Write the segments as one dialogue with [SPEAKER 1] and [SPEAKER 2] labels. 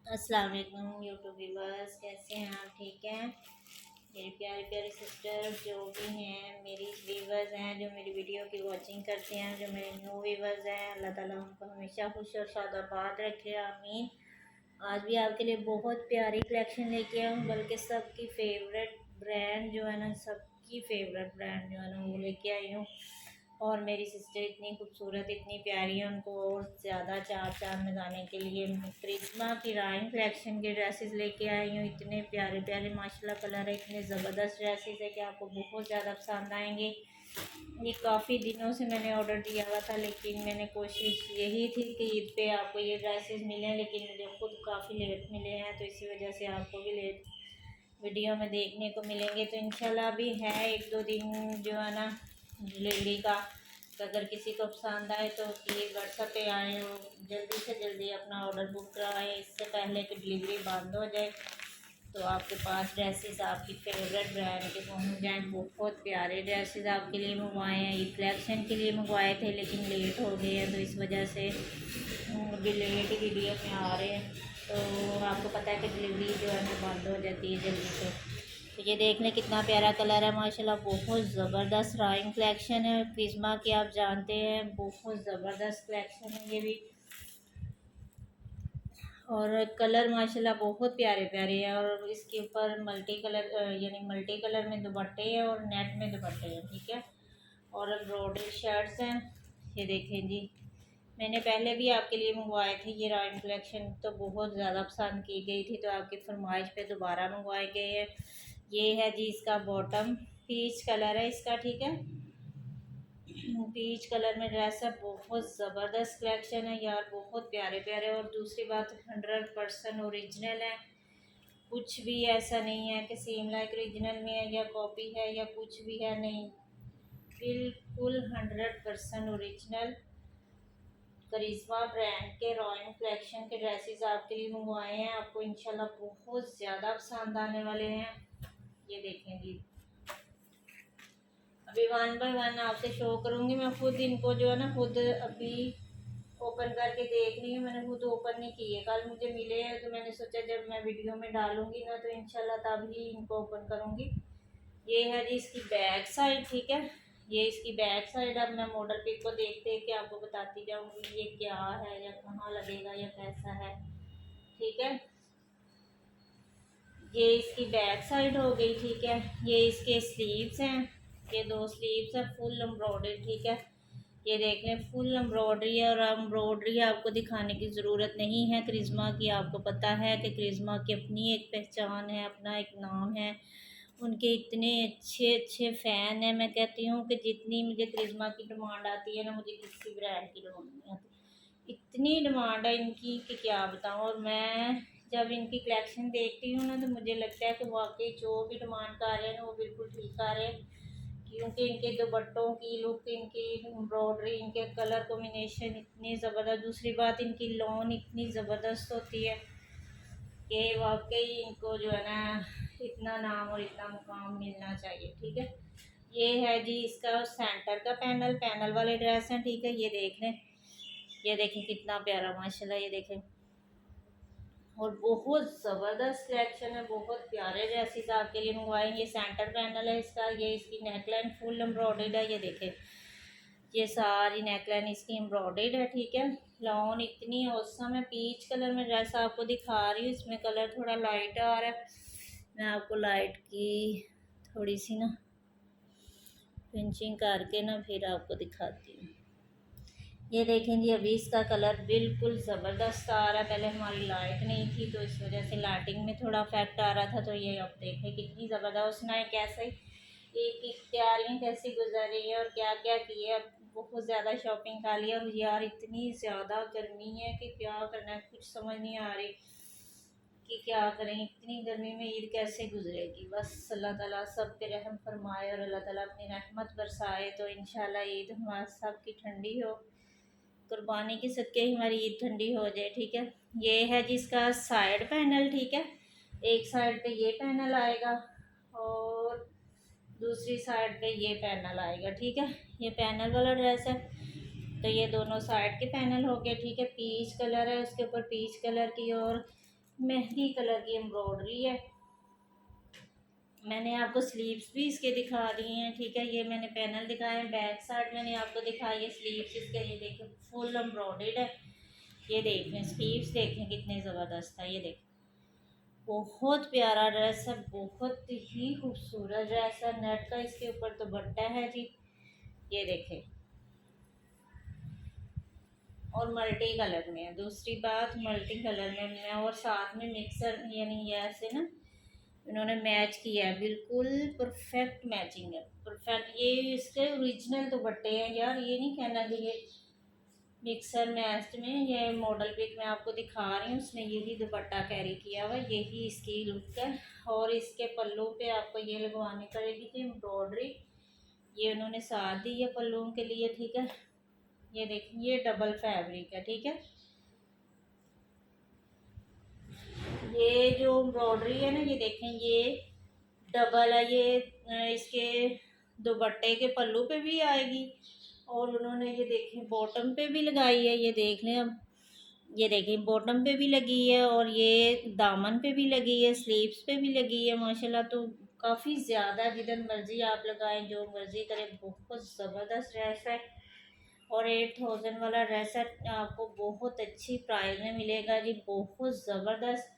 [SPEAKER 1] अस्सलाम वालेकुम YouTube viewers, कैसे हैं आप? ठीक हैं मेरी प्यारी प्यारी सिस्टर जो भी हैं, मेरी व्यूवर्स हैं जो मेरी वीडियो की वॉचिंग करते हैं, जो मेरे न्यू व्यूवर्स हैं, अल्लाह ताला उनको हमेशा खुश और शादाबाद रखे, आमीन। आज भी आपके लिए बहुत प्यारी कलेक्शन लेके आऊँ, बल्कि सबकी फेवरेट ब्रांड जो है ना, सबकी फेवरेट ब्रांड जो है ना वो लेके आई हूँ। और मेरी सिस्टर इतनी खूबसूरत, इतनी प्यारी है, उनको और ज़्यादा चार चांद लगाने के लिए मैं करिश्मा की राइन कलेक्शन के ड्रेसेस लेके आई हूँ। इतने प्यारे प्यारे माशाल्लाह कलर है, इतने ज़बरदस्त ड्रेसेस है कि आपको बहुत ज़्यादा पसंद आएंगे। ये काफ़ी दिनों से मैंने ऑर्डर दिया हुआ था, लेकिन मैंने कोशिश यही थी कि ईद पे आपको ये ड्रेसेस मिलें, लेकिन मुझे खुद काफ़ी लेट मिले हैं, तो इसी वजह से आपको भी लेट वीडियो में देखने को मिलेंगे। तो इंशाल्लाह भी है एक दो दिन जो है ना डिलीवरी का, तो अगर किसी को पसंद आए तो प्लीज़ व्हाट्सएप पे आए और जल्दी से जल्दी अपना ऑर्डर बुक करवाएं, इससे पहले कि डिलीवरी बंद हो जाए, तो आपके पास ड्रेसेस आपकी फेवरेट ब्रांड के पहुंच जाएँ। बहुत प्यारे ड्रेसेस आपके लिए मंगवाए हैं, ईद कलेक्शन के लिए मंगवाए थे, लेकिन लेट हो गए हैं, तो इस वजह से अभी लेट वीडियो में आ रहे हैं। तो आपको पता है कि डिलीवरी जो है ना बंद हो जाती है जल्दी से। तो ये देख लें कितना प्यारा कलर है माशाल्लाह, बहुत ज़बरदस्त राइन कलेक्शन है क्रिश्मा की, आप जानते हैं बहुत ज़बरदस्त कलेक्शन है ये भी। और कलर माशाल्लाह बहुत प्यारे प्यारे हैं, और इसके ऊपर मल्टी कलर यानी मल्टी कलर में दुपट्टे हैं और नेट में दुपट्टे हैं, ठीक है। और एम्ब्रॉयडरी शर्ट्स हैं, ये देखें जी। मैंने पहले भी आपके लिए मंगवाए थे ये राइन कलेक्शन, तो बहुत ज़्यादा पसंद की गई थी, तो आपकी फरमाइश पे दोबारा मंगवाए गए हैं। ये है जी इसका बॉटम, पीच कलर है इसका, ठीक है। पीच कलर में ड्रेस है, बहुत ज़बरदस्त कलेक्शन है यार, बहुत प्यारे प्यारे। और दूसरी बात 100% ओरिजिनल है, कुछ भी ऐसा नहीं है कि सेम लाइक ओरिजिनल में है या कॉपी है या कुछ भी है, नहीं, बिल्कुल 100% ओरिजिनल करिश्मा ब्रांड के रॉयल कलेक्शन के ड्रेसेस आपके लिए मंगवाए हैं। आपको इंशाल्लाह बहुत ज़्यादा पसंद आने वाले हैं। ये देखें जी, अभी वन बाय वन आपसे शो करूँगी। मैं खुद इनको जो है ना खुद अभी ओपन करके देख रही हूँ, मैंने खुद ओपन नहीं किए, कल मुझे मिले हैं, तो मैंने सोचा जब मैं वीडियो में डालूंगी ना तो इंशाल्लाह तभी इनको ओपन करूँगी। ये है जी इसकी बैक साइड, ठीक है। ये इसकी बैक साइड, अब मैं मॉडल पिक को देखते कि आपको बताती जाऊँगी ये क्या है या कहाँ लगेगा या कैसा है, ठीक है। ये इसकी बैक साइड हो गई, ठीक है। ये इसके स्लीव्स हैं, ये दो स्लीव्स हैं फुल एम्ब्रॉयडरी, ठीक है। ये देख लें फुल एम्ब्रॉयडरी है, और एम्ब्रॉयडरी आपको दिखाने की ज़रूरत नहीं है करिश्मा की। आपको पता है कि करिश्मा की अपनी एक पहचान है, अपना एक नाम है, उनके इतने अच्छे अच्छे फ़ैन हैं। मैं कहती हूँ कि जितनी मुझे करिश्मा की डिमांड आती है ना, मुझे किसी ब्रांड की डिमांड नहीं आती। इतनी डिमांड है इनकी कि क्या बताऊँ। और मैं जब इनकी कलेक्शन देखती हूँ ना, तो मुझे लगता है कि वाकई जो भी डिमांड कर रहे हैं ना वो बिल्कुल ठीक आ रहे हैं, क्योंकि इनके दुपट्टों की लुक, इनकी एम्ब्रॉयडरी, इनके कलर कॉम्बिनेशन इतनी ज़बरदस्त। दूसरी बात इनकी लॉन इतनी ज़बरदस्त होती है कि वाकई इनको जो है ना इतना नाम और इतना मुकाम मिलना चाहिए, ठीक है। ये है जी इसका सेंटर का पैनल, पैनल वाले ड्रेस हैं, ठीक है। ये देख लें, ये देखें कितना प्यारा माशाल्लाह, ये देखें। और बहुत ज़बरदस्त कलेक्शन है, बहुत प्यारे ड्रेसेस आपके लिए मंगवाए। ये सेंटर पैनल है इसका, ये इसकी नेकलाइन फुल एम्ब्रॉयडर्ड है, ये देखें। ये सारी नेकलाइन इसकी एम्ब्रॉयडर्ड है, ठीक है। लॉन इतनी औसम है, पीच कलर में ड्रेस आपको दिखा रही हूँ, इसमें कलर थोड़ा लाइट आ रहा है। मैं आपको लाइट की थोड़ी सी ना पिंचिंग करके ना फिर आपको दिखाती हूँ। ये देखें जी, अभी इसका कलर बिल्कुल ज़बरदस्त आ रहा है। पहले हमारी लाइट नहीं थी, तो इस वजह से लाइटिंग में थोड़ा इफेक्ट आ रहा था। तो ये अब देखें कितनी ज़बरदस्त ना है, कैसे एक एक तैयारियाँ कैसी गुजर रही है और क्या क्या किए। अब बहुत ज़्यादा शॉपिंग कर लिया, और यार इतनी ज़्यादा गर्मी है कि क्या करना है कुछ समझ नहीं आ रही कि क्या करें। इतनी गर्मी में ईद कैसे गुजरेगी। बस अल्लाह ताला सब पे रहम फरमाए और अल्लाह ताला अपनी रहमत बरसाए, तो इंशाल्लाह ईद हमारा सब की ठंडी हो, कुर्बानी के सदक़े ही हमारी ईद ठंडी हो जाए, ठीक है। ये है जिसका साइड पैनल, ठीक है। एक साइड पे ये पैनल आएगा और दूसरी साइड पे ये पैनल आएगा, ठीक है। ये पैनल वाला ड्रेस है, तो ये दोनों साइड के पैनल हो गए, ठीक है। पीच कलर है, उसके ऊपर पीच कलर की और मेहंदी कलर की एम्ब्रॉयडरी है। मैंने आपको स्लीव्स भी इसके दिखा दी हैं, ठीक है। ये मैंने पैनल दिखाए हैं, बैक साइड मैंने आपको दिखाई है स्लीव्स इसके। ये देखें फुल एम्ब्रॉयडर्ड है। ये देखें स्लीव्स देखें कितने ज़बरदस्त है। ये देखें बहुत प्यारा ड्रेस है, बहुत ही खूबसूरत ड्रेस है। नेट का इसके ऊपर तो दुपट्टा है जी। ये देखें और मल्टी कलर में है। दूसरी बात मल्टी कलर में है और साथ में मिक्सर यानी ये ऐसे ना इन्होंने मैच किया है, बिल्कुल परफेक्ट मैचिंग है, परफेक्ट। ये इसके ओरिजिनल दुपट्टे हैं यार, ये नहीं कहना कि ये मिक्सर मैच में। ये मॉडल पिक मैं आपको दिखा रही हूँ, उसने यही दुपट्टा कैरी किया हुआ, यही इसकी लुक है। और इसके पल्लू पे आपको ये लगवानी पड़ेगी थी एम्ब्रॉयडरी, ये उन्होंने साथ दी है पल्लू के लिए, ठीक है। ये देखिए ये डबल फैब्रिक है, ठीक है। ये जो एम्ब्रॉयडरी है ना, ये देखें ये डबल है। ये इसके दुपट्टे के पल्लू पे भी आएगी और उन्होंने ये देखें बॉटम पे भी लगाई है। ये देख लें अब, ये देखें बॉटम पे भी लगी है और ये दामन पे भी लगी है, स्लीव्स पे भी लगी है माशाल्लाह। तो काफ़ी ज़्यादा जिधर मर्जी आप लगाएं, जो मर्जी करें, बहुत ज़बरदस्त ड्रेस है। और 8000 वाला ड्रेस है, आपको बहुत अच्छी प्राइस में मिलेगा जी, बहुत ज़बरदस्त।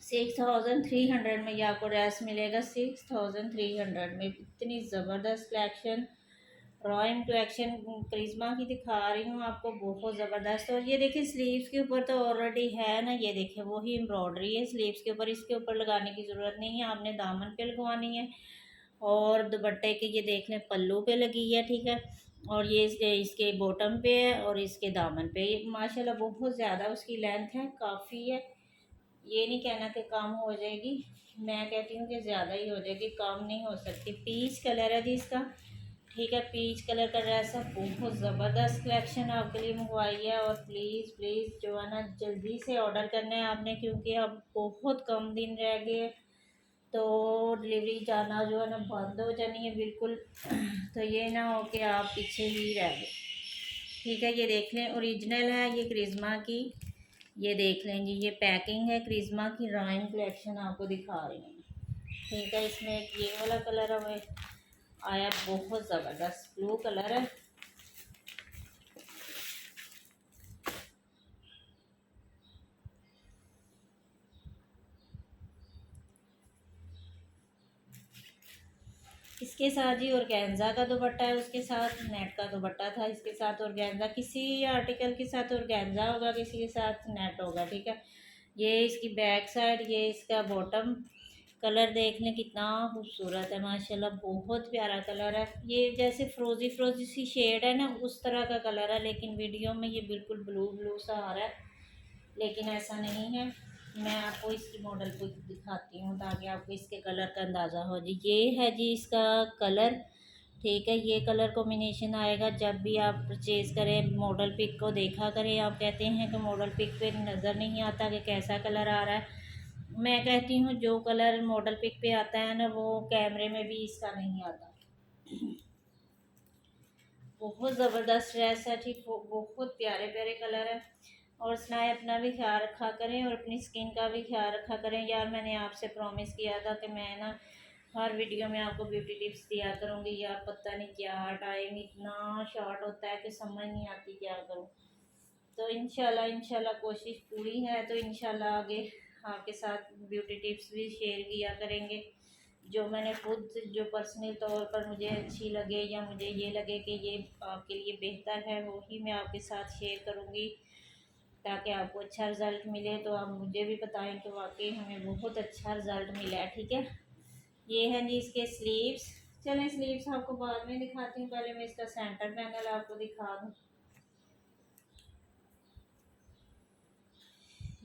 [SPEAKER 1] 6300 में ये आपको ड्रेस मिलेगा, 6300 में। इतनी ज़बरदस्त कलेक्शन रॉ इन कलेक्शन करिश्मा की दिखा रही हूँ आपको, बहुत ज़बरदस्त। और ये देखिए स्लीव्स के ऊपर तो ऑलरेडी है ना, ये देखिए वही एम्ब्रॉयडरी है स्लीव्स के ऊपर, इसके ऊपर लगाने की ज़रूरत नहीं है, आपने दामन पे लगवानी है। और दुपट्टे के ये देख लें पल्लू पे लगी है, ठीक है। और ये इसके बॉटम पे है और इसके दामन पे माशाल्लाह बहुत ज़्यादा उसकी लेंथ है, काफ़ी है। ये नहीं कहना कि कम हो जाएगी, मैं कहती हूँ कि ज़्यादा ही हो जाएगी, कम नहीं हो सकती। पीच कलर है जी इसका, ठीक है। पीच कलर का ड्रेस है, बहुत ज़बरदस्त कलेक्शन आपके लिए मंगवाई है। और प्लीज़ प्लीज़ जो है ना जल्दी से ऑर्डर करना है आपने, क्योंकि अब बहुत कम दिन रह गए, तो डिलीवरी जाना जो है ना बंद हो जानी है बिल्कुल। तो ये ना हो कि आप पीछे ही रह गए, ठीक है। ये देख लें ओरिजिनल है ये करिश्मा की, ये देख लें जी, ये पैकिंग है करिश्मा की, रॉयल कलेक्शन आपको दिखा रही हूँ, ठीक है। इसमें एक ये वाला कलर हमें आया, बहुत ज़बरदस्त ब्लू कलर है। इसके साथ जी ऑर्गेन्जा का दुपट्टा है, उसके साथ नेट का दुपट्टा था, इसके साथ ऑर्गेन्जा, किसी आर्टिकल के साथ ऑर्गेन्जा होगा, किसी के साथ नेट होगा, ठीक है। ये इसकी बैक साइड, ये इसका बॉटम कलर देख लें कितना खूबसूरत है माशाल्लाह, बहुत प्यारा कलर है। ये जैसे फ्रोज़ी फ्रोज़ी सी शेड है ना, उस तरह का कलर है, लेकिन वीडियो में ये बिल्कुल ब्लू ब्लू सा आ रहा है, लेकिन ऐसा नहीं है। मैं आपको इसकी मॉडल को दिखाती हूँ ताकि आपको इसके कलर का अंदाज़ा हो जी। ये है जी इसका कलर, ठीक है। ये कलर कॉम्बिनेशन आएगा जब भी आप परचेज़ करें, मॉडल पिक को देखा करें। आप कहते हैं कि मॉडल पिक पे नज़र नहीं आता कि कैसा कलर आ रहा है, मैं कहती हूँ जो कलर मॉडल पिक पे आता है ना, वो कैमरे में भी इसका नहीं आता। बहुत ज़बरदस्त ड्रेस है, ठीक, बहुत प्यारे प्यारे कलर है। और सुनाए अपना भी ख्याल रखा करें और अपनी स्किन का भी ख्याल रखा करें यार। मैंने आपसे प्रॉमिस किया था कि मैं ना हर वीडियो में आपको ब्यूटी टिप्स दिया करूँगी यार, पता नहीं क्या टाइम इतना शॉर्ट होता है कि समझ नहीं आती क्या करूँ। तो इंशाल्लाह इंशाल्लाह कोशिश पूरी है, तो इंशाल्लाह आगे आपके साथ ब्यूटी टिप्स भी शेयर किया करेंगे, जो मैंने खुद जो पर्सनल तौर पर मुझे अच्छी लगे या मुझे ये लगे कि ये आपके लिए बेहतर है, वो ही मैं आपके साथ शेयर करूँगी, ताकि आपको अच्छा रिज़ल्ट मिले। तो आप मुझे भी बताएं कि वाकई हमें बहुत अच्छा रिज़ल्ट मिला है, ठीक है। ये हैं जी इसके स्लीव्स। चलें स्लीव्स आपको बाद में दिखाती हूँ, पहले मैं इसका सेंटर पैनल आपको दिखा दूँ।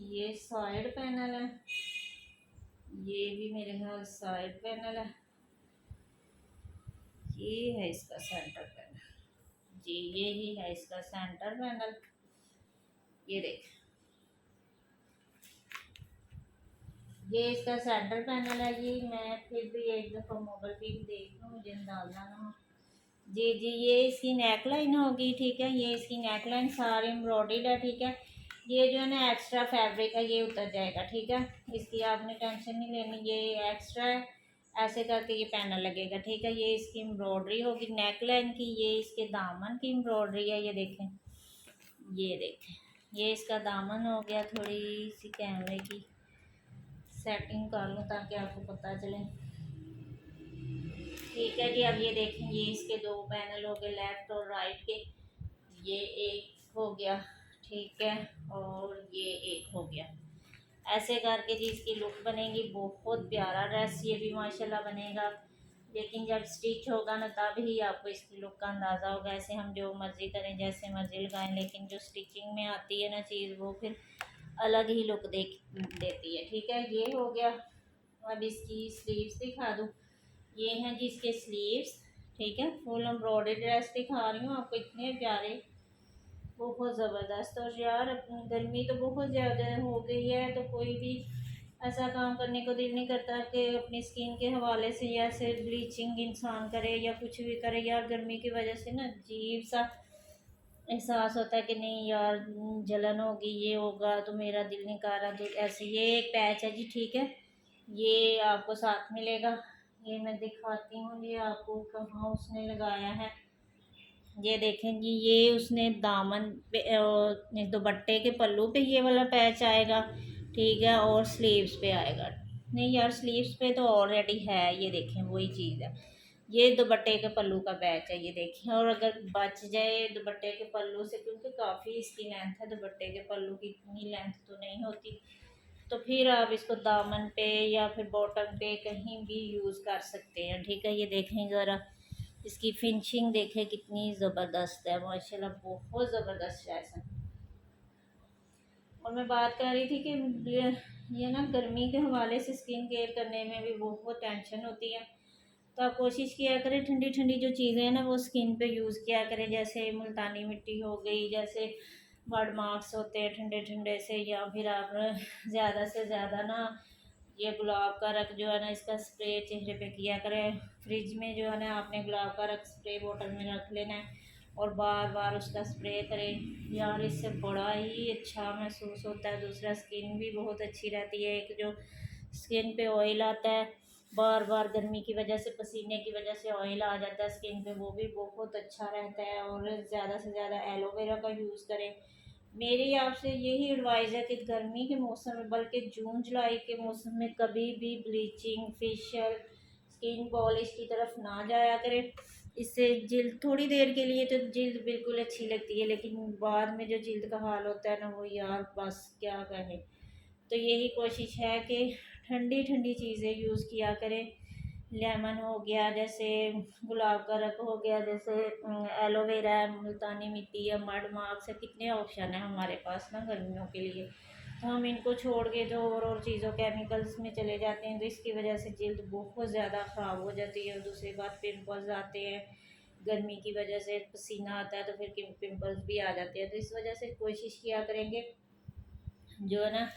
[SPEAKER 1] ये साइड पैनल है, ये भी मेरे ख्याल साइड पैनल है, ये है इसका सेंटर पैनल जी, ये ही है इसका सेंटर पैनल। ये देख, ये इसका सेंटर पैनल है जी। मैं फिर भी एक दफ़ा मॉडल पिक देख लूँ, मुझे अंदाजा ना हो। जी जी, ये इसकी नेक लाइन होगी, ठीक है। ये इसकी नेक लाइन सारी एम्ब्रॉयडर्ड है, ठीक है। ये जो है ना एक्स्ट्रा फैब्रिक है, ये उतर जाएगा, ठीक है। इसकी आपने टेंशन नहीं लेनी, ये एक्स्ट्रा है। ऐसे करके ये पैनल लगेगा, ठीक है। ये इसकी एम्ब्रॉयडरी होगी नेक लाइन की, ये इसके दामन की एम्ब्रॉयडरी है, ये देखें, ये देखें, ये इसका दामन हो गया। थोड़ी सी कैमरे की सेटिंग कर लूँ ताकि आपको पता चले, ठीक है जी। अब ये देखें, ये इसके दो पैनल हो गए, लेफ्ट और राइट के। ये एक हो गया, ठीक है, और ये एक हो गया। ऐसे करके जी इसकी लुक बनेगी, बहुत प्यारा ड्रेस ये भी माशाल्लाह बनेगा। लेकिन जब स्टिच होगा ना तब ही आपको इसकी लुक का अंदाज़ा होगा। ऐसे हम जो मर्ज़ी करें, जैसे मर्ज़ी लगाएं, लेकिन जो स्टिचिंग में आती है ना चीज़, वो फिर अलग ही लुक देती है, ठीक है। ये हो गया। अब इसकी स्लीव्स दिखा दूँ। ये हैं जी इसके स्लीव्स, ठीक है। फुल एम्ब्रॉयडरी ड्रेस दिखा रही हूँ आपको, इतने प्यारे, बहुत ज़बरदस्त। और यार गर्मी तो बहुत ज़्यादा हो गई है, तो कोई भी ऐसा काम करने को दिल नहीं करता कि अपनी स्किन के हवाले से या से ब्लीचिंग इंसान करे या कुछ भी करे। यार गर्मी की वजह से ना अजीब सा एहसास होता है कि नहीं यार, जलन होगी, ये होगा, तो मेरा दिल नहीं कर रहा। तो ऐसे ये एक पैच है जी, ठीक है। ये आपको साथ मिलेगा, ये मैं दिखाती हूँ ये आपको कहाँ उसने लगाया है। ये देखेंगी, ये उसने दामन पे दुपट्टे के पल्लू पे ये वाला पैच आएगा, ठीक है, और स्लीव्स पे आएगा। नहीं यार, स्लीव्स पे तो ऑलरेडी है, ये देखें वही चीज़ है। ये दुपट्टे के पल्लू का पैच है, ये देखें। और अगर बच जाए दुपट्टे के पल्लू से, क्योंकि काफ़ी इसकी लेंथ है, दुपट्टे के पल्लू की इतनी लेंथ तो नहीं होती, तो फिर आप इसको दामन पे या फिर बॉटम पे कहीं भी यूज़ कर सकते हैं, ठीक है। ये देखें ज़रा, इसकी फिनिशिंग देखें कितनी ज़बरदस्त है माशाल्लाह, बहुत ज़बरदस्त है ऐसा। और मैं बात कर रही थी कि ये ना गर्मी के हवाले से स्किन केयर करने में भी बहुत टेंशन होती है। तो आप कोशिश किया करें, ठंडी ठंडी जो चीज़ें हैं ना वो स्किन पे यूज़ किया करें। जैसे मुल्तानी मिट्टी हो गई, जैसे बर्ड मार्क्स होते हैं ठंडे ठंडे से, या फिर आप ज़्यादा से ज़्यादा ना ये गुलाब का रख जो है ना, इसका स्प्रे चेहरे पे किया करें। फ्रिज में जो है ना आपने गुलाब का रख स्प्रे बोतल में रख लेना है और बार बार उसका स्प्रे करें। यार इससे बड़ा ही अच्छा महसूस होता है। दूसरा, स्किन भी बहुत अच्छी रहती है। एक जो स्किन पे ऑयल आता है बार बार गर्मी की वजह से, पसीने की वजह से ऑयल आ जाता है स्किन पे, वो भी बहुत अच्छा रहता है। और ज़्यादा से ज़्यादा एलोवेरा का यूज़ करें। मेरी आपसे यही एडवाइस है कि गर्मी के मौसम में, बल्कि जून जुलाई के मौसम में, कभी भी ब्लीचिंग, फेशियल, स्किन पॉलिश की तरफ ना जाया करें। इससे जिल्द थोड़ी देर के लिए तो जिल्द बिल्कुल अच्छी लगती है, लेकिन बाद में जो जिल्द का हाल होता है ना, वो यार बस क्या कहें। तो यही कोशिश है कि ठंडी ठंडी चीज़ें यूज़ किया करें। लेमन हो गया, जैसे गुलाब का रख हो गया, जैसे एलोवेरा है, मुल्तानी मिट्टी है, मड मार्क्स है, कितने ऑप्शन है हमारे पास ना गर्मियों के लिए। तो हम इनको छोड़ के तो और चीज़ों केमिकल्स में चले जाते हैं, तो इसकी वजह से जल्द बहुत ज़्यादा ख़राब हो जाती है। और दूसरी बात, पिंपल्स आते हैं, गर्मी की वजह से पसीना आता है तो फिर पिंपल्स भी आ जाते हैं। तो इस वजह से कोशिश किया करेंगे जो है ना,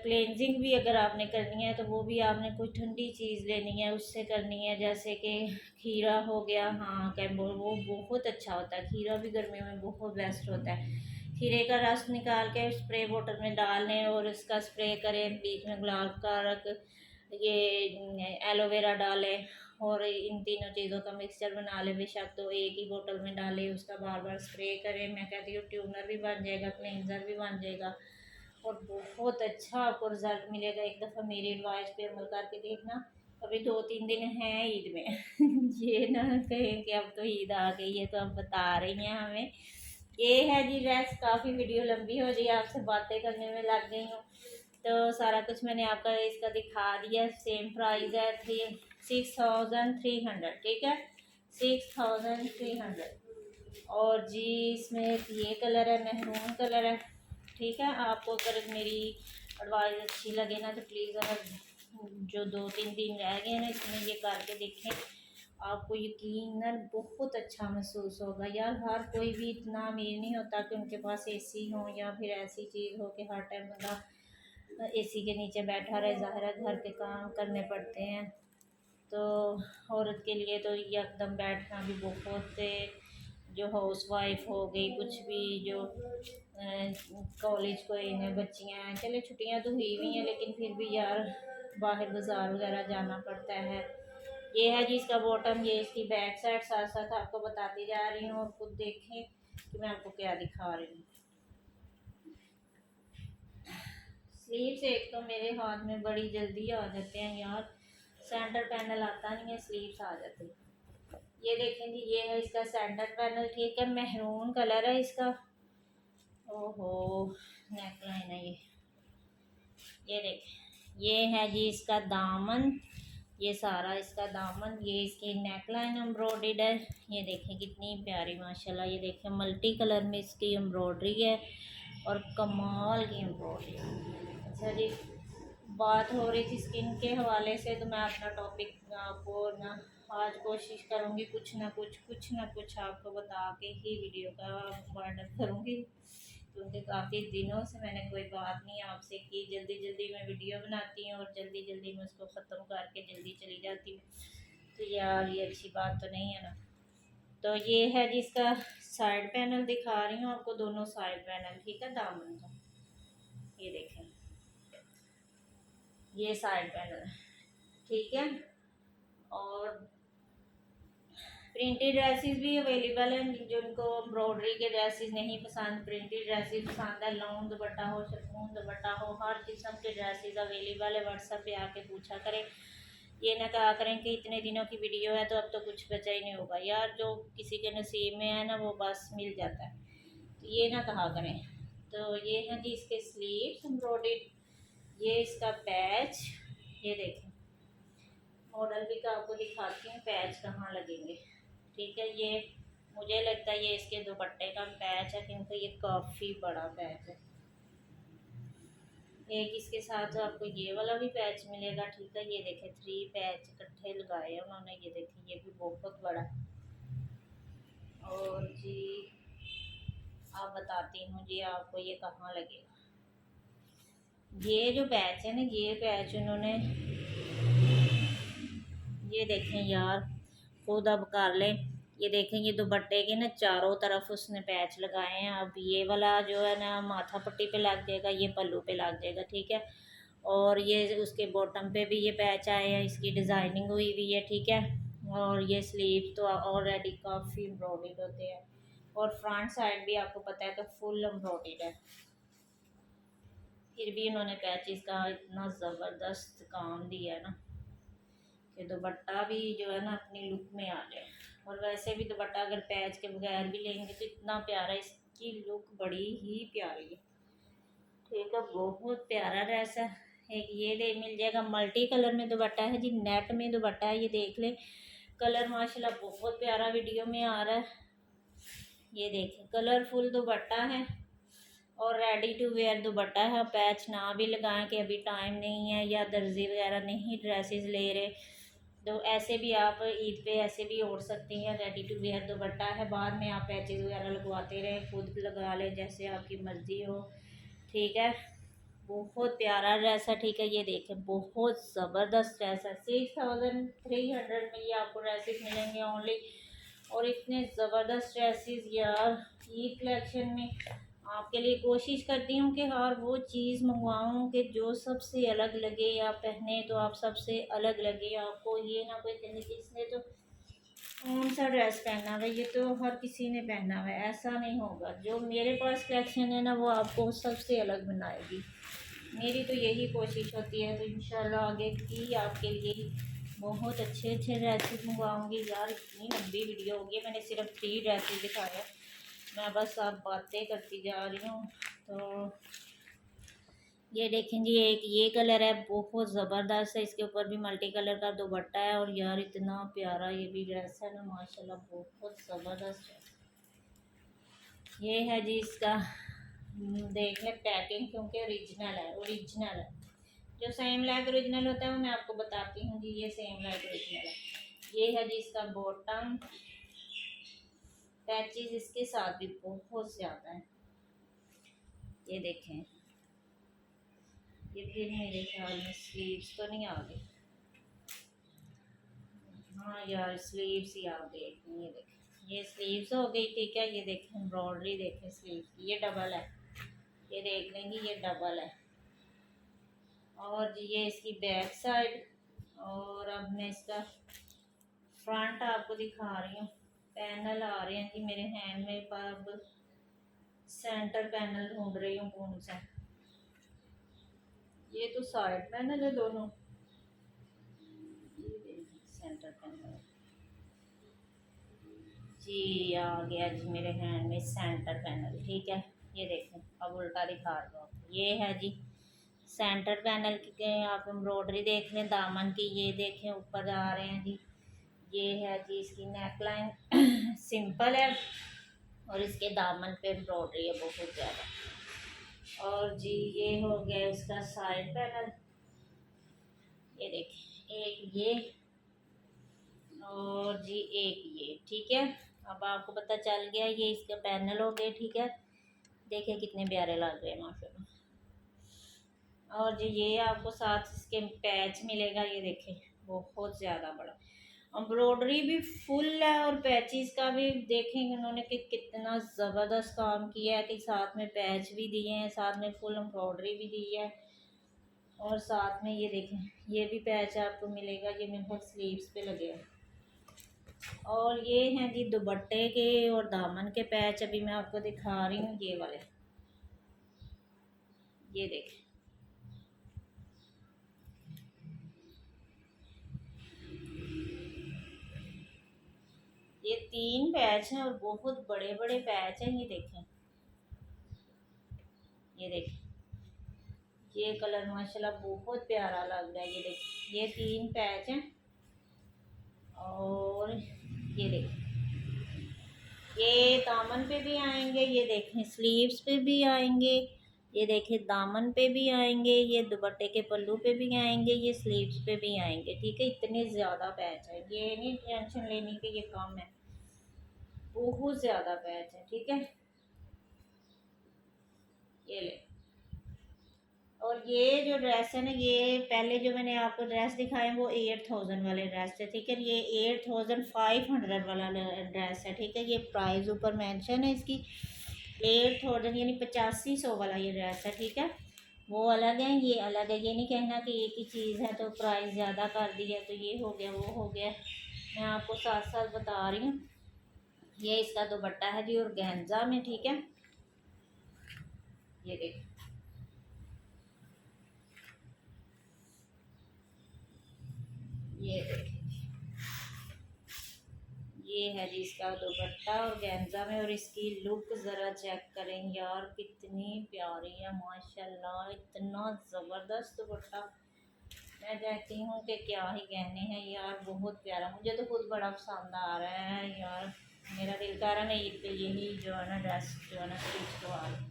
[SPEAKER 1] क्लेंजिंग भी अगर आपने करनी है तो वो भी आपने कोई ठंडी चीज़ लेनी है, उससे करनी है। जैसे कि खीरा हो गया, हाँ कैम्बोर, वो बहुत अच्छा होता है। खीरा भी गर्मियों में बहुत बेस्ट होता है। खीरे का रस निकाल के स्प्रे बोतल में डाल लें और इसका स्प्रे करें। बीच में गुलाब का रख, ये एलोवेरा डालें और इन तीनों चीज़ों का मिक्सचर बना लें। बेशक तो एक ही बोतल में डालें, उसका बार बार स्प्रे करें। मैं कहती हूँ ट्यूनर भी बन जाएगा, क्लेंजर भी बन जाएगा और बहुत अच्छा आपको रिज़ल्ट मिलेगा। एक दफ़ा मेरी एडवाइस पे अमल करके देखना। अभी 2-3 दिन हैं ईद में ये ना कहें कि अब तो ईद आ गई है तो अब बता रही हैं हमें। ये है जी ड्रेस। काफ़ी वीडियो लंबी हो रही है, आपसे बातें करने में लग गई हूँ, तो सारा कुछ मैंने आपका इसका दिखा दिया। सेम प्राइस है 6300, ठीक है, 6300। और जी इसमें ये कलर है, मेहरून कलर है, ठीक है। आपको अगर मेरी एडवाइस अच्छी लगे ना तो प्लीज़, अगर जो 2-3 दिन रह गए ना इसमें ये करके देखें, आपको यकीनन बहुत अच्छा महसूस होगा। यार हर कोई भी इतना अमीर नहीं होता कि उनके पास एसी हो या फिर ऐसी चीज़ हो कि हर टाइम बंदा एसी के नीचे बैठा रहे। ज़ाहिर है घर के काम करने पड़ते हैं, तो औरत के लिए तो एकदम बैठना भी बहुत, जो हाउस वाइफ हो गई, कुछ भी जो कॉलेज को इन्हें बच्चियाँ हैं, चले छुट्टियाँ तो हुई हुई हैं लेकिन फिर भी यार बाहर बाज़ार वगैरह जाना पड़ता है। ये है जी इसका बॉटम, ये इसकी बैक साइड, साथ साथ आपको बताती जा रही हूँ और खुद देखें कि मैं आपको क्या दिखा रही हूँ। स्लीव्स एक तो मेरे हाथ में बड़ी जल्दी आ जाते हैं यार, सेंटर पैनल आता नहीं है, स्लीव्स आ जाती है। ये देखें जी, ये है इसका सेंटर पैनल, ठीक है, मेहरून कलर है इसका। ओहो, नेक लाइन है ये देखें। ये है जी इसका दामन, ये सारा इसका दामन, ये इसकी नेक लाइन एम्ब्रॉयडर्ड है। ये देखें कितनी प्यारी माशाल्लाह, ये देखें मल्टी कलर में इसकी एम्ब्रॉयडरी है और कमाल की एम्ब्रॉयडरी। अच्छा जी, बात हो रही थी स्किन के हवाले से, तो मैं अपना टॉपिक आपको ना आज कोशिश करूँगी कुछ ना कुछ आपको बता के ही वीडियो का वर्णन करूँगी, क्योंकि काफ़ी दिनों से मैंने कोई बात नहीं आपसे की। जल्दी जल्दी मैं वीडियो बनाती हूँ और जल्दी जल्दी मैं उसको ख़त्म करके जल्दी चली जाती हूँ, तो यार ये अच्छी बात तो नहीं है ना। तो ये है जिसका साइड पैनल दिखा रही हूँ आपको, दोनों साइड पैनल, ठीक है, दामन का। ये देखें, ये साइड पैनल है, ठीक है। और प्रिंटेड ड्रेसेस भी अवेलेबल हैं, जिनको एम्ब्रॉयडरी के ड्रेसेस नहीं पसंद, प्रिंटेड ड्रेसेस पसंद है, लॉन्ग दुपट्टा हो, शिफॉन दुपट्टा हो, हर किस्म के ड्रेसेस अवेलेबल है। व्हाट्सएप पे आके पूछा करें, ये ना कहा करें कि इतने दिनों की वीडियो है तो अब तो कुछ बचा ही नहीं होगा। यार जो किसी के नसीब में है ना वो बस मिल जाता है, तो ये ना कहा करें। तो ये है जी इसके स्लीव्स एम्ब्रॉयडर्ड, ये इसका पैच, ये देखें मॉडल भी का आपको दिखाती हूँ पैच कहाँ लगेंगे, ठीक है। ये मुझे लगता है ये इसके दुपट्टे का पैच है, क्योंकि ये काफ़ी बड़ा पैच है। एक इसके साथ आपको ये वाला भी पैच मिलेगा, ठीक है। ये देखें 3 पैच इकट्ठे लगाए हैं उन्होंने, ये देखें ये भी बहुत बड़ा। और जी आप बताती हूँ जी आपको ये कहाँ लगेगा। ये जो पैच है ना, ये पैच उन्होंने, ये देखें यार खुद अब कर लें, ये देखें ये दुपट्टे के ना चारों तरफ उसने पैच लगाए हैं। अब ये वाला जो है ना माथा पट्टी पे लग जाएगा, ये पल्लू पे लग जाएगा, ठीक है। और ये उसके बॉटम पे भी ये पैच आए हैं, इसकी डिज़ाइनिंग हुई हुई है, ठीक है। और ये स्लीव तो ऑलरेडी काफ़ी एम्ब्रॉयडर्ड होते हैं, और फ्रंट साइड भी आपको पता है कि फुल एम्ब्रॉयडर्ड है। फिर भी उन्होंने पैचेस का इतना ज़बरदस्त काम दिया है ना कि दुपट्टा भी जो है ना अपनी लुक में आ जाए। और वैसे भी दुपट्टा अगर पैच के बगैर भी लेंगे तो इतना प्यारा, इसकी लुक बड़ी ही प्यारी है, ठीक है, बहुत प्यारा ड्रेस है। एक ये दे मिल जाएगा, मल्टी कलर में दुपट्टा है जी, नेट में दुपट्टा है, ये देख लें कलर माशाल्लाह बहुत प्यारा वीडियो में आ रहा है। ये देखें कलरफुल दुपट्टा है और रेडी टू वेयर दुपट्टा है। पैच ना भी लगाएं कि अभी टाइम नहीं है या दर्जी वगैरह नहीं ड्रेसेस ले रहे, तो ऐसे भी आप ईद पे ऐसे भी ओढ़ सकती हैं। रेडी टू वेयर दुपट्टा है, बाद में आप पैचेस वगैरह लगवाते रहें, खुद लगा लें जैसे आपकी मर्ज़ी हो, ठीक है। बहुत प्यारा ड्रेस है, ठीक है। ये देखें बहुत ज़बरदस्त ड्रेस है, 6300 में ये आपको ड्रेसेस मिलेंगे ओनली। और इतने ज़बरदस्त ड्रेसेस यार ईद कलेक्शन में आपके लिए कोशिश करती हूँ कि हर वो चीज़ मंगवाऊँ कि जो सबसे अलग लगे, या पहने तो आप सबसे अलग लगे, आपको ये ना कोई कहने कि इसने तो कौन सा ड्रेस पहना हुआ है, ये तो हर किसी ने पहना हुआ है, ऐसा नहीं होगा। जो मेरे पास कलेक्शन है ना वो आपको सबसे अलग बनाएगी, मेरी तो यही कोशिश होती है। तो इंशाल्लाह आगे भी आपके लिए बहुत अच्छे अच्छे ड्रेसेस मंगवाऊँगी। यार इतनी लंबी वीडियो होगी, मैंने सिर्फ 3 ड्रेसेस दिखाया, मैं बस आप बातें करती जा रही हूँ। तो ये देखें जी, एक ये कलर है बहुत ज़बरदस्त है, इसके ऊपर भी मल्टी कलर का दुपट्टा है, और यार इतना प्यारा ये भी ड्रेस है ना माशाल्लाह बहुत ज़बरदस्त है। ये है जी इसका, देख लें पैकिंग, क्योंकि ओरिजिनल है। जो सेम लाइक ओरिजिनल होता है वो मैं आपको बताती हूँ जी, ये सेम लाइक ओरिजिनल है। ये है जी इसका बॉटम, पैचेस इसके साथ भी बहुत ज़्यादा है, ये देखें। ये फिर मेरे ख्याल में स्लीव्स तो नहीं आ गई, हाँ यार स्लीव्स ही आ गई, ये देखें ये स्लीव्स हो गई, ठीक है। ये देखें एम्ब्रॉयडरी देखें स्लीव्स की, ये डबल है, ये देख लेंगे ये डबल है। और ये इसकी बैक साइड। और अब मैं इसका फ्रंट आपको दिखा रही हूँ। पैनल आ रहे हैं जी मेरे हैंड में, पर अब सेंटर पैनल ढूंढ रही हूँ कौन सा। ये तो साइड पैनल है दोनों। ये सेंटर पैनल जी आ गया जी मेरे हैंड में सेंटर पैनल। ठीक है, ये देखें, अब उल्टा दिखा रहा हूँ। ये है जी सेंटर पैनल के, आप एम्ब्रॉयडरी देख लें दामन की, ये देखें ऊपर आ रहे हैं जी। ये है जी इसकी नेक लाइन सिंपल है, और इसके दामन पे एम्ब्रॉयडरी है बहुत ज़्यादा। और जी ये हो गया इसका साइड पैनल। ये देखें, एक ये और जी एक ये। ठीक है, अब आपको पता चल गया ये इसका पैनल हो गए। ठीक है, देखिए कितने प्यारे लग रहे हैं माशाल्लाह। और जी ये आपको साथ इसके पैच मिलेगा, ये देखें बहुत ज़्यादा बड़ा। एम्ब्रॉयडरी भी फुल है और पैचेस का भी देखेंगे उन्होंने कि कितना ज़बरदस्त काम किया है, कि साथ में पैच भी दिए हैं, साथ में फुल एम्ब्रॉयडरी भी दी है। और साथ में ये देखें ये भी पैच आपको मिलेगा, ये मेरे पास स्लीव्स पे लगे हैं। और ये हैं जी दुपट्टे के और दामन के पैच, अभी मैं आपको दिखा रही हूँ ये वाले। ये देखें, ये 3 पैच हैं और बहुत बड़े बड़े पैच हैं। ये देखें, ये देखें, ये कलर माशाल्लाह बहुत प्यारा लग रहा है। ये देखें, ये 3 पैच हैं। और ये देखें, ये दामन पे भी आएंगे, ये देखें स्लीव्स पे भी आएंगे, ये देखें दामन पे भी आएंगे, ये दुपट्टे के पल्लू पे भी आएंगे, ये स्लीव्स पे भी आएंगे। ठीक है, इतने ज़्यादा पैच है, ये नहीं टेंशन लेने की ये कम है, बहुत ज़्यादा पैच है। ठीक है, ये ले। और ये जो ड्रेस है ना, ये पहले जो मैंने आपको ड्रेस दिखाए वो 8000 वाले ड्रेस थे। ठीक है, ये 8500 वाला ड्रेस है। ठीक है, ये प्राइस ऊपर मेंशन है इसकी 8000 यानी 8500 वाला ये ड्रेस है। ठीक है, वो अलग है ये अलग है, ये नहीं कहना कि एक ही चीज़ है तो प्राइस ज़्यादा कर दी है तो ये हो गया वो हो गया। मैं आपको साथ साथ बता रही हूँ। ये इसका दुपट्टा है जी और गेंजा में। ठीक है, ये देख, ये देख, ये है जी इसका दुपट्टा और गेंजा में। और इसकी लुक ज़रा चेक करें यार, कितनी प्यारी है माशाल्लाह, इतना ज़बरदस्त दुपट्टा। मैं कहती हूँ कि क्या ही कहने हैं यार, बहुत प्यारा, मुझे तो खुद बड़ा पसंद आ रहा है यार। मेरा दिल कर रहा है मैं ईद पे यही जो है ना ड्रेस जो है ना खरीद के आ रही।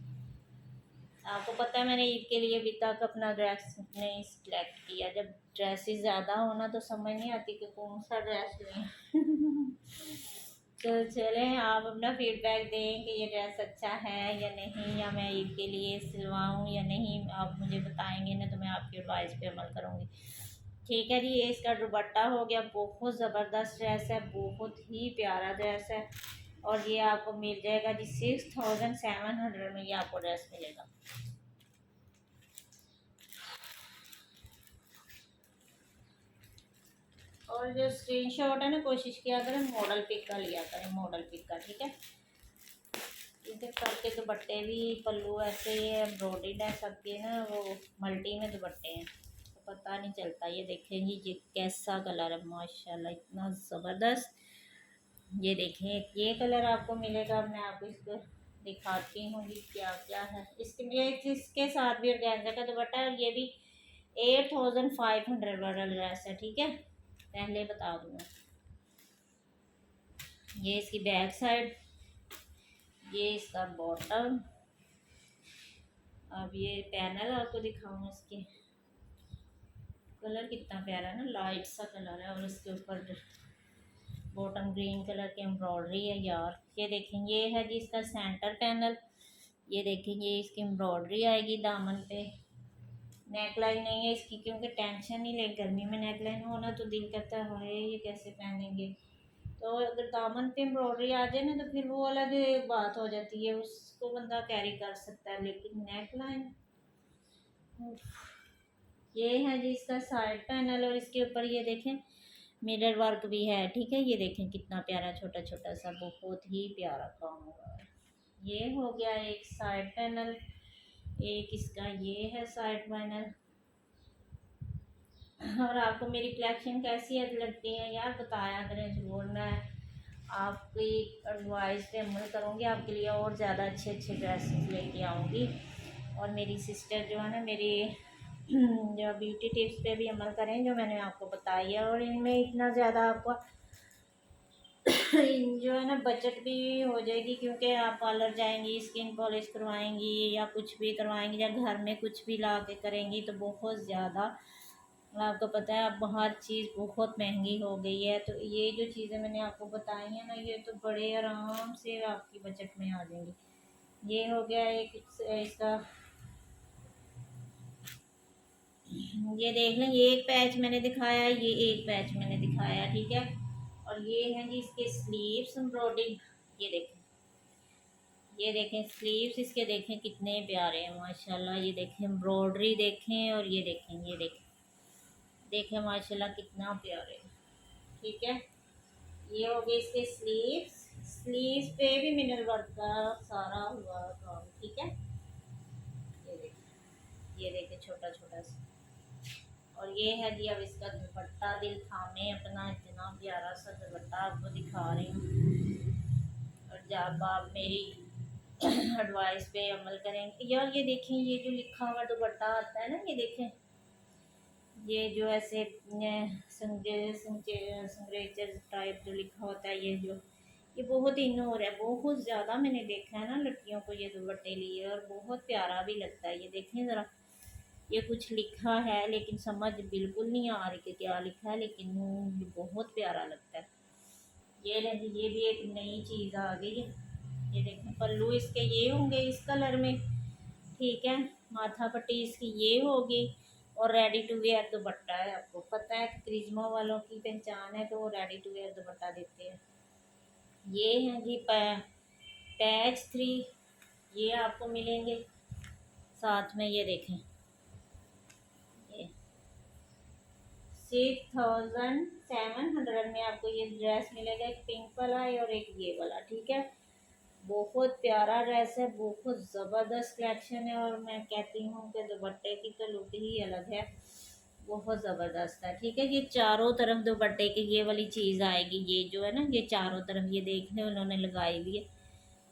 [SPEAKER 1] आपको पता है मैंने ईद के लिए अभी तक अपना ड्रेस नहीं सिलेक्ट किया। जब ड्रेसेस ज़्यादा होना तो समझ नहीं आती कि कौन सा ड्रेस लें। तो चलें, आप अपना फीडबैक दें कि ये ड्रेस अच्छा है या नहीं, या मैं ईद के लिए सिलवाऊँ या नहीं। आप मुझे बताएंगे ना तो मैं आपकी एडवाइस पे अमल करूँगी। ठीक है जी, ये इसका दुपट्टा हो गया, बहुत ज़बरदस्त ड्रेस है, बहुत ही प्यारा ड्रेस है। और ये आपको मिल जाएगा जी 6700 में, ये आपको ड्रेस मिलेगा। और जो स्क्रीनशॉट है ना, कोशिश किया करें मॉडल पिक का लिया करें, मॉडल पिक का। ठीक है, इधर करके दुपट्टे भी पल्लू ऐसे ही है, एम्ब्रॉयडर्ड है सबके ना, वो मल्टी में दुपट्टे हैं तो पता नहीं चलता। ये देखें जी ये कैसा कलर है माशाल्लाह, इतना ज़बरदस्त। ये देखें एक ये कलर आपको मिलेगा। अब मैं आपको इसको दिखाती हूँ कि क्या क्या है इसके साथ भी ऑर्गेन्जा का दुपट्टा है। और ये भी 8500 वाला ड्रेस है। ठीक है, पहले बता दूँ मैं। ये इसकी बैक साइड, ये इसका बॉटम। अब ये पैनल आपको दिखाऊँ, इसके कलर कितना प्यारा ना, लाइट सा कलर है। और इसके ऊपर बॉटम ग्रीन कलर की एम्ब्रॉयडरी है यार। ये देखें, ये है जी इसका सेंटर पैनल। ये देखेंगे इसकी एम्ब्रॉयडरी आएगी दामन पे। नेक लाइन नहीं है इसकी, क्योंकि टेंशन नहीं ले, गर्मी में नेक लाइन होना तो दिल करता है हाय ये कैसे पहनेंगे, तो अगर दामन पे एम्ब्रॉयडरी आ जाए ना तो फिर वो अलग बात हो जाती है, उसको बंदा कैरी कर सकता है। लेकिन नेक लाइन, ये है जी इसका साइड पैनल, और इसके ऊपर ये देखें मिरर वर्क भी है, ठीक है। ये देखें कितना प्यारा छोटा छोटा सा, बहुत ही प्यारा काम हुआ है। ये हो गया एक साइड पैनल, एक इसका ये है साइड पैनल। और आपको मेरी कलेक्शन कैसी लगती है यार, बताया करें ज़रूर। मैं आपकी एडवाइस पे अमल करूँगी, आपके लिए और ज़्यादा अच्छे अच्छे ड्रेसेस लेके आऊँगी। और मेरी सिस्टर जो है ना, मेरी जो ब्यूटी टिप्स पे भी अमल करें जो मैंने आपको बताई है। और इनमें इतना ज़्यादा आपको जो है ना बजट भी हो जाएगी, क्योंकि आप पार्लर जाएंगी, स्किन पॉलिश करवाएंगी या कुछ भी करवाएंगी या घर में कुछ भी ला के करेंगी तो बहुत ज़्यादा, आपको पता है अब हर चीज़ बहुत महंगी हो गई है। तो ये जो चीज़ें मैंने आपको बताई हैं ना, ये तो बड़े आराम से आपकी बजट में आ जाएंगी। ये हो गया एक इसका, ये देख लें, ये एक पैच मैंने दिखाया, ये एक पैच मैंने दिखाया, ठीक है। और ये हैं जी इसके स्लीव्स एम्ब्रॉयडरी, ये देखें, ये देखें स्लीव्स इसके, देखें कितने प्यारे हैं माशाल्लाह। ये देखें एम्ब्रॉयडरी देखें, और ये देखें, ये देखें, देखें माशाल्लाह कितना प्यारे, ठीक है। ये हो गए इसके स्लीव्स, स्लीव्स पे भी मिनर वर्क का सारा हुआ काम, ठीक है। ये देखें, ये देखें छोटा छोटा सा। और ये है जी अब इसका दुपट्टा, दिल थामे अपना, इतना प्यारा सा दुपट्टा आपको दिखा रही हूँ। और जब आप मेरी एडवाइस पे अमल करेंगे यार, ये देखें ये जो लिखा हुआ दुपट्टा आता है ना, ये देखें, ये जो ऐसे संग्रेचर टाइप जो लिखा होता है, ये जो ये बहुत इन हो रहा है, बहुत ज़्यादा मैंने देखा है ना लड़कियों को ये दुपट्टे लिए, और बहुत प्यारा भी लगता है। ये देखें ज़रा, ये कुछ लिखा है लेकिन समझ बिल्कुल नहीं आ रही कि क्या लिखा है, लेकिन बहुत प्यारा लगता है। ये भी एक नई चीज़ आ गई है। ये देखें पल्लू इसके ये होंगे इस कलर में, ठीक है। माथा पट्टी इसकी ये होगी, और रेडी टू वेयर दुपट्टा है। आपको पता है कि करिश्मा वालों की पहचान है तो वो रेडी टू वेयर दुपट्टा देते हैं। ये हैं जी पैच 3, ये आपको मिलेंगे साथ में। ये देखें, ये 6700 में आपको ये ड्रेस मिलेगा, एक पिंक वाला है और एक ये वाला, ठीक है। बहुत प्यारा ड्रेस है, बहुत ज़बरदस्त कलेक्शन है। और मैं कहती हूँ कि दुपट्टे की तो लुक ही अलग है, बहुत ज़बरदस्त है, ठीक है। ये चारों तरफ दुपट्टे की ये वाली चीज़ आएगी, ये जो है ना, ये चारों तरफ ये देख लें उन्होंने लगाई हुई है।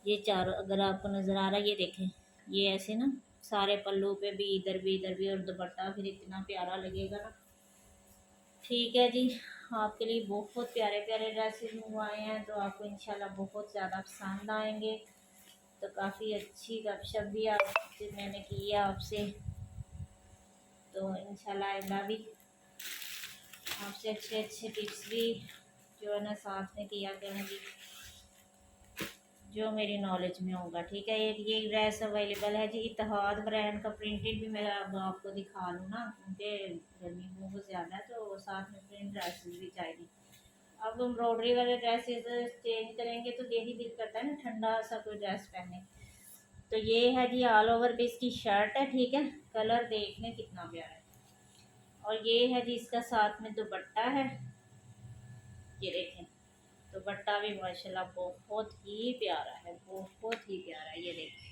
[SPEAKER 1] ये चारों अगर आपको नज़र आ रहा है, ये देखें, ये ऐसे ना सारे पल्लू पे भी, इधर भी, इधर भी, और दुपट्टा फिर इतना प्यारा लगेगा ना, ठीक है जी। आपके लिए बहुत प्यारे प्यारे ड्रेसेस मंगवाए हैं, तो आपको इंशाल्लाह बहुत ज़्यादा पसंद आएंगे। तो काफ़ी अच्छी गपशप भी आपसे मैंने की है आपसे, तो इंशाल्लाह आइंदा भी आपसे अच्छे अच्छे टिप्स भी जो है ना साथ में किया करूँगी, जो मेरी नॉलेज में होगा, ठीक है। ये ड्रेस अवेलेबल है जी, इत्तेहाद ब्रांड का प्रिंटेड भी मैं अब आपको दिखा लूँ ना, क्योंकि गर्मी बहुत ज़्यादा है तो साथ में प्रिंट ड्रेसेस भी चाहिए। अब एम्ब्रॉयडरी वाले ड्रेसेस चेंज करेंगे तो यही दिल करता है ना ठंडा सा कोई ड्रेस पहने। तो ये है जी ऑल ओवर भी इसकी शर्ट है, ठीक है। कलर देखने कितना प्यारा है। और ये है जी इसका साथ में दुपट्टा है, ये देखें दुपट्टा भी माशाल्लाह बहुत ही प्यारा है, बहुत ही प्यारा है, ये देखें,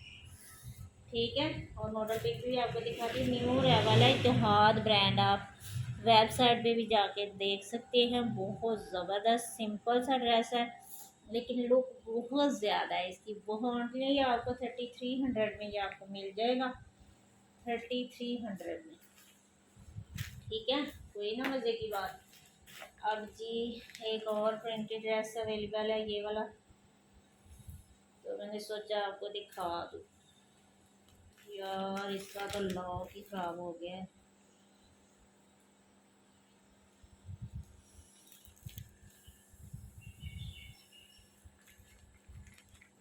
[SPEAKER 1] ठीक है। और मॉडल पिक भी आपको दिखा दी, न्यू रेवल है, इत्तेहाद ब्रांड, आप वेबसाइट पे भी जाके देख सकते हैं। बहुत ज़बरदस्त सिंपल सा ड्रेस है, लेकिन लुक बहुत ज़्यादा है इसकी, बहुत। ये आपको 3300 में ये आपको मिल जाएगा, 3300 में, ठीक है। कोई ना मज़े की बात। अब जी एक और प्रिंटेड ड्रेस अवेलेबल है, ये वाला, तो मैंने सोचा आपको दिखा दूँ। यार इसका तो लॉक ही ख़राब हो गया है,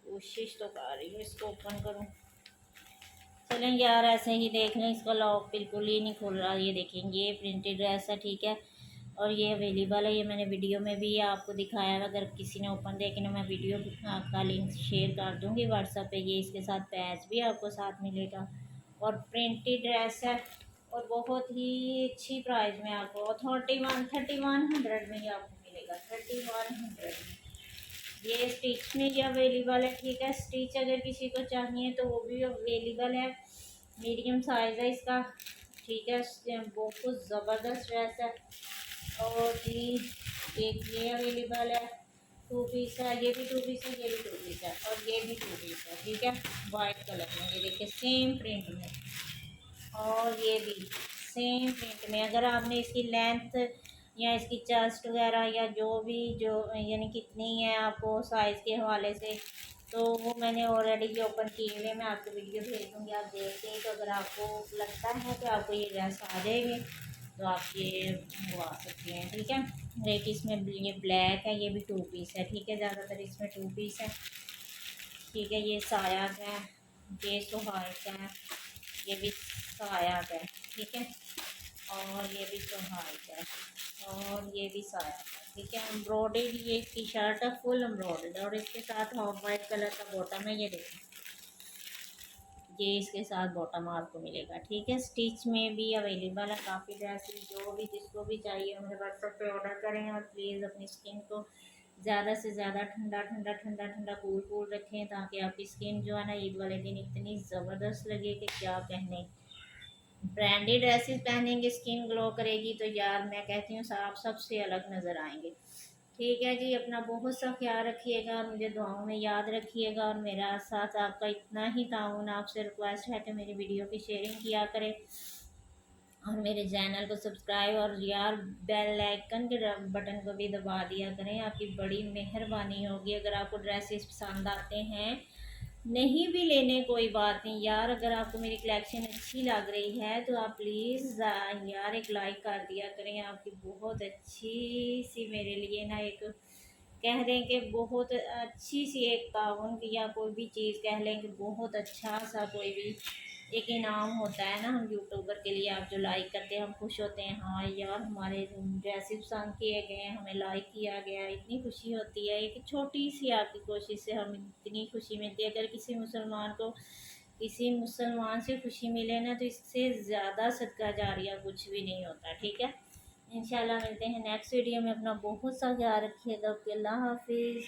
[SPEAKER 1] कोशिश तो कर रही हूँ इसको ओपन करूँ। चलें यार ऐसे ही देख लें, इसका लॉक बिल्कुल ही नहीं खुल रहा। ये देखेंगे ये प्रिंटेड ड्रेस है, ठीक है। और ये अवेलेबल है। ये मैंने वीडियो में भी आपको दिखाया है, अगर किसी ने ओपन देखी ना, मैं वीडियो का लिंक शेयर कर दूँगी व्हाट्सएप पे। ये इसके साथ पैच भी आपको साथ मिलेगा और प्रिंटेड ड्रेस है और बहुत ही अच्छी प्राइस में आपको, और 3100 में ही आपको मिलेगा, 3100 में। ये स्टिच में ये अवेलेबल है, ठीक है। स्टिच अगर किसी को चाहिए तो वो भी अवेलेबल है, मीडियम साइज़ है इसका, ठीक है। बहुत ज़बरदस्त ड्रेस है। और जी एक ये अवेलेबल है, 2 पीस है, ये भी 2 पीस है, ये भी 2 पीस है, और ये भी 2 पीस है, ठीक है। वाइट कलर में, ये देखिए सेम प्रिंट में, और ये भी सेम प्रिंट में। अगर आपने इसकी लेंथ या इसकी चेस्ट वगैरह या जो भी जो यानी कितनी है आपको साइज़ के हवाले से, तो वो मैंने ऑलरेडी ओपन किए हुए, मैं आपको वीडियो भेज दूँगी, आप देखते हैं। तो अगर आपको लगता है कि आपको ये ड्रेस आ जाएगी तो आप ये मंगवा सकते हैं, ठीक है। एक इसमें ये ब्लैक है, ये भी 2 पीस है, ठीक है। ज़्यादातर इसमें 2 पीस है, ठीक है। ये साया का है, ये सुहार का है, ये भी साया का है, ठीक है। और ये भी सुहार का है, और ये भी साया का है, ठीक है। एम्ब्रॉयडर्ड ये इसकी शर्ट है, फुल एम्ब्रॉयडर्ड, और इसके साथ ऑफ वाइट कलर का बॉटम है, ये देखिए, ये इसके साथ बॉटम आपको मिलेगा, ठीक है। स्टिच में भी अवेलेबल है काफ़ी ड्रेसेस, जो भी जिसको भी चाहिए मेरे व्हाट्सएप पे ऑर्डर करें। और प्लीज़ अपनी स्किन को ज़्यादा से ज़्यादा ठंडा ठंडा ठंडा ठंडा कूल कूल रखें, ताकि आपकी स्किन जो है ना ईद वाले दिन इतनी ज़बरदस्त लगे कि क्या कहने। ब्रांडेड ड्रेसेस पहनेंगे स्किन ग्लो करेगी, तो यार मैं कहती हूँ आप सबसे अलग नज़र आएंगे, ठीक है जी। अपना बहुत सा ख्याल रखिएगा और मुझे दुआओं में याद रखिएगा, और मेरा साथ आपका इतना ही ताउन, आपसे रिक्वेस्ट है कि मेरी वीडियो की शेयरिंग किया करें और मेरे चैनल को सब्सक्राइब, और यार बेल आइकन के बटन को भी दबा दिया करें, आपकी बड़ी मेहरबानी होगी। अगर आपको ड्रेसेस पसंद आते हैं, नहीं भी लेने कोई बात नहीं यार, अगर आपको मेरी कलेक्शन अच्छी लग रही है तो आप प्लीज़ यार एक लाइक कर दिया करें। आपकी बहुत अच्छी सी मेरे लिए ना एक कह दें कि बहुत अच्छी सी एक ताउन, या कोई भी चीज़ कह लें कि बहुत अच्छा सा कोई भी एक इनाम होता है ना हम यूट्यूबर के लिए। आप जो लाइक करते हैं हम खुश होते हैं, हाँ यार हमारे ड्रेसेस पसंद किए गए हैं, हमें लाइक किया गया है, इतनी खुशी होती है। एक छोटी सी आपकी कोशिश से हमें इतनी खुशी मिलती है। अगर किसी मुसलमान से खुशी मिले ना, तो इससे ज़्यादा सदका जारिया कुछ भी नहीं होता, ठीक है। इंशाल्लाह मिलते हैं नेक्स्ट वीडियो में। अपना बहुत सा ख्याल रखिएगा। ओके, अल्लाह हाफिज़।